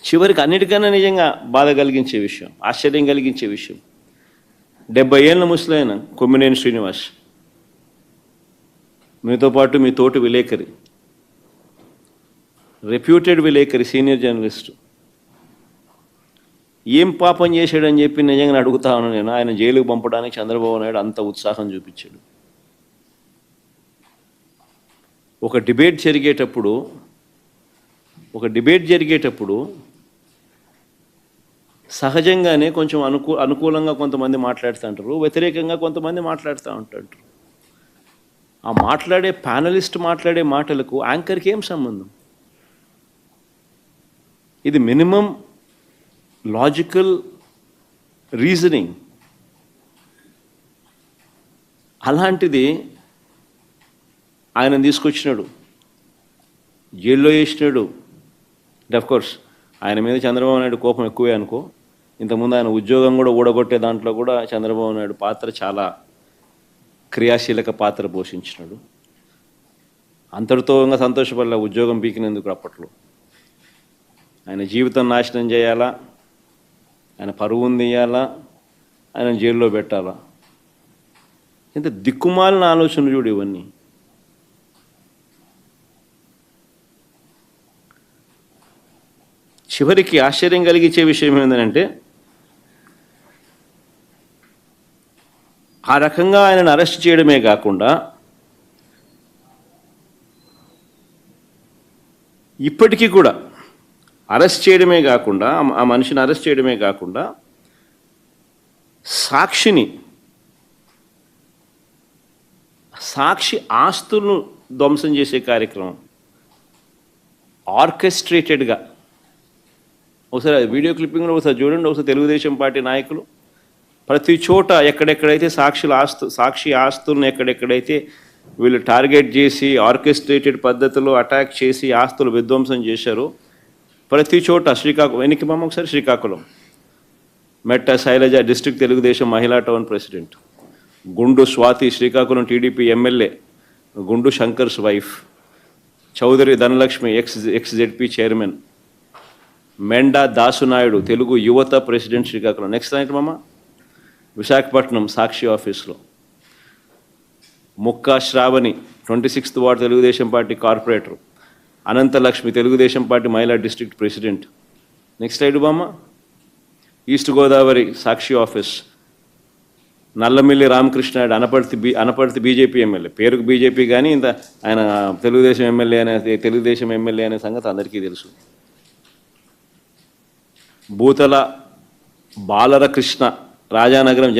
చివరికి అన్నిటికన్నా నిజంగా బాధ కలిగించే విషయం, ఆశ్చర్యం కలిగించే విషయం, 70 ఏళ్ళ ముసలైన కొమ్మినేని శ్రీనివాస్, మీతో పాటు మీ తోటి విలేకరి, రెప్యూటెడ్ విలేకరి, సీనియర్ జర్నలిస్టు, ఏం పాపం చేశాడని చెప్పి నిజంగా అడుగుతా ఉన్నాను నేను. ఆయన జైలుకు పంపడానికి చంద్రబాబు నాయుడు అంత ఉత్సాహం చూపించాడు. ఒక డిబేట్ జరిగేటప్పుడు సహజంగానే కొంచెం అనుకూలంగా కొంతమంది మాట్లాడుతూ ఉంటారు, వ్యతిరేకంగా కొంతమంది మాట్లాడుతూ ఉంటారు. ఆ మాట్లాడే ప్యానలిస్ట్ మాట్లాడే మాటలకు యాంకర్కి ఏం సంబంధం? ఇది మినిమం లాజికల్ రీజనింగ్. అలాంటిది ఆయన తీసుకొచ్చినాడు, జైల్లో వేసినాడు. కోర్స్ ఆయన మీద చంద్రబాబు నాయుడు కోపం ఎక్కువే అనుకో. ఇంతకుముందు ఆయన ఉద్యోగం కూడా ఊడగొట్టే దాంట్లో కూడా చంద్రబాబు నాయుడు పాత్ర చాలా క్రియాశీలక పాత్ర పోషించినాడు. అంతటితో ఇంకా సంతోషపడలే ఉద్యోగం పీకినందుకు. అప్పట్లో ఆయన జీవితం నాశనం చేయాలా, ఆయన పరువును తీయాలా, ఆయన జైల్లో పెట్టాలా? ఇంత దిక్కుమాలిన ఆలోచన చూడు ఇవన్నీ. చివరికి ఆశ్చర్యం కలిగించే విషయం ఏంటంటే, ఆ రకంగా ఆయనను అరెస్ట్ చేయడమే కాకుండా ఇప్పటికీ కూడా అరెస్ట్ చేయడమే కాకుండా, ఆ మనిషిని అరెస్ట్ చేయడమే కాకుండా సాక్షి ఆస్తులను ధ్వంసం చేసే కార్యక్రమం ఆర్కెస్ట్రేటెడ్గా. ఒకసారి వీడియో క్లిప్పింగ్లో ఒకసారి చూడండి. ఒకసారి తెలుగుదేశం పార్టీ నాయకులు ప్రతి చోట ఎక్కడెక్కడైతే సాక్షి ఆస్తులను ఎక్కడెక్కడైతే వీళ్ళు టార్గెట్ చేసి ఆర్కెస్ట్రేటెడ్ పద్ధతిలో అటాక్ చేసి ఆస్తులు విధ్వంసం చేశారో ప్రతి చోట శ్రీకాకుళం మెట్ట శైలజ డిస్ట్రిక్ట్ తెలుగుదేశం మహిళా టౌన్ ప్రెసిడెంట్, గుండు Swathi Srikakulam TDP MLA Gundu Shankar's wife, Chaudhary Dhanalakshmi ex ZP chairman, Menda Dasunaidu Telugu Yuvatha president Srikakulam. Next night Visakhapatnam Sakshi ఆఫీస్లో Mukka Sravani 26th ward Telugudesam party corporator, Ananthalakshmi Telugudesam party మహిళా district president. Next side East Godavari Sakshi office Nallamilli Ramakrishnayudu Anaparthi BJP MLA, పేరుకు బీజేపీ కానీ ఇంత ఆయన తెలుగుదేశం ఎమ్మెల్యే అనే సంగతి అందరికీ తెలుసు. భూతల బాలరకృష్ణ రాజానగరం